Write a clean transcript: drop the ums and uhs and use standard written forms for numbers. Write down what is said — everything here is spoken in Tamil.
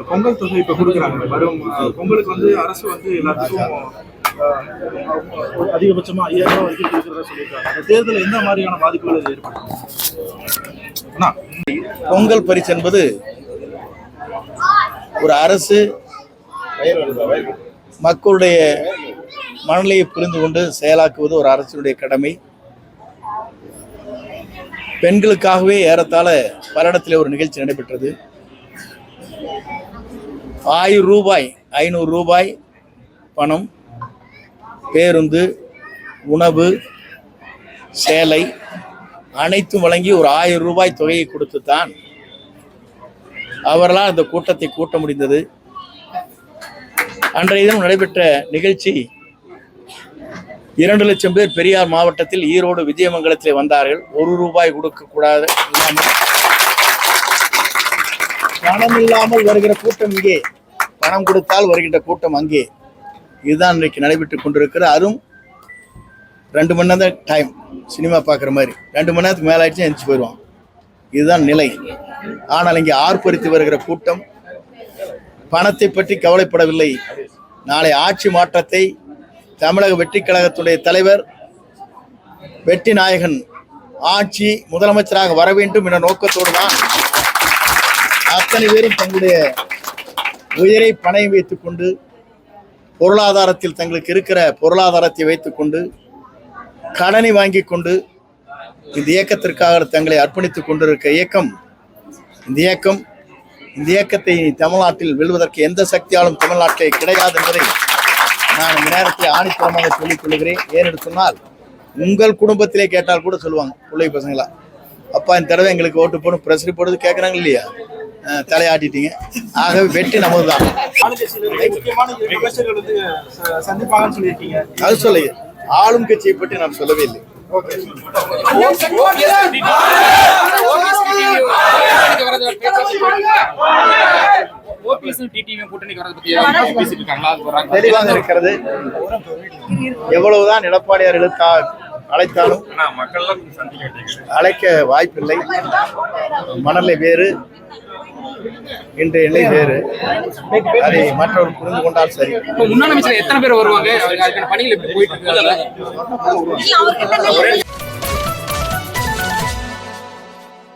பொங்கல் தொகை இப்ப கொடுக்குறாங்க. வரும் பொங்கலுக்கு வந்து அரசு வந்து எல்லாத்துக்கும் அதிகபட்சமா 5000 ரூபாய் வரைக்கும் கொடுக்குறதா சொல்லியிருக்காங்க. அந்த தேர்தலில் எந்த மாதிரியான பாதிப்புகள் அது ஏற்படும்? பொங்கல் பரிசு என்பது ஒரு அரசு மக்களுடைய மனநிலையை புரிந்து கொண்டு செயலாக்குவது ஒரு அரசினுடைய கடமை. பெண்களுக்காகவே ஏறத்தாழ பல இடத்துல ஒரு நிகழ்ச்சி நடைபெற்றது. 1000 ரூபாய் 500 ரூபாய் பணம், பேருந்து, உணவு, சேலை அனைத்தும் வழங்கி ஒரு 1000 ரூபாய் தொகையை கொடுத்து தான் அவர்களால் அந்த கூட்டத்தை கூட்ட முடிந்தது. அன்றைய தினம் நடைபெற்ற நிகழ்ச்சி 2 லட்சம் பேர் பெரியார் மாவட்டத்தில் ஈரோடு விஜயமங்கலத்தில் வந்தார்கள். 1 ரூபாய் கொடுக்கக்கூடாது, பணம் இல்லாமல் வருகிற கூட்டம் இங்கே, பணம் கொடுத்தால் வருகின்ற கூட்டம் அங்கே. இதுதான் இன்றைக்கு நடைபெற்றுக் கொண்டிருக்கிறது. அதுவும் 2 மணி நேரம் தான் டைம், சினிமா பார்க்குற மாதிரி 2 மணி நேரத்துக்கு மேலே ஆயிடுச்சு எழுந்துச்சு போயிடுவான். இதுதான் நிலை. ஆனால் இங்கே ஆர்ப்பரித்து வருகிற கூட்டம் பணத்தை பற்றி கவலைப்படவில்லை. நாளை ஆட்சி மாற்றத்தை தமிழக வெற்றி கழகத்துடைய தலைவர் வெற்றி நாயகன் ஆட்சி முதலமைச்சராக வர வேண்டும் என்ற நோக்கத்தோடு தான் அத்தனை பேரும் தங்களுடைய உயிரை பணயம் வைத்துக் கொண்டு, பொருளாதாரத்தில் தங்களுக்கு இருக்கிற பொருளாதாரத்தை வைத்துக்கொண்டு, கடனை வாங்கி கொண்டு இந்த இயக்கத்திற்காக தங்களை அர்ப்பணித்துக் கொண்டிருக்க இயக்கம் இந்த இயக்கத்தை தமிழ்நாட்டில் வெல்வதற்கு எந்த சக்தியாலும் தமிழ்நாட்டிலே கிடையாது என்பதை நான் இந்த நேரத்தில் ஆணித்தரமாக சொல்லிக் கொள்கிறேன். ஏனென்று சொன்னால், உங்கள் குடும்பத்திலே கேட்டால் கூட சொல்லுவாங்க பிள்ளை பசங்களா, அப்பா இந்த தடவை எங்களுக்கு ஓட்டு போடும் பிரசரி போடுறது கேட்குறாங்க இல்லையா, தலையாட்டிட்டீங்க. ஆகவே வெற்றி நமது தான். அது சொல்லுங்க, ஆளும் கட்சியை பற்றி நான் சொல்லவே இல்லை. தெளிவாக இருக்கிறது. எவ்வளவுதான் எடப்பாடியார் அழைத்தாலும் அழைக்க வாய்ப்பில்லை. மணலை வேறு, இன்று நிலை வேறு. அதை மற்றவர்கள் புரிந்து கொண்டால் சரி. முன்னாள் அமைச்சர் எத்தனை பேர் வருவாங்க? பணிகள் எப்படி போயிட்டு இருக்கு?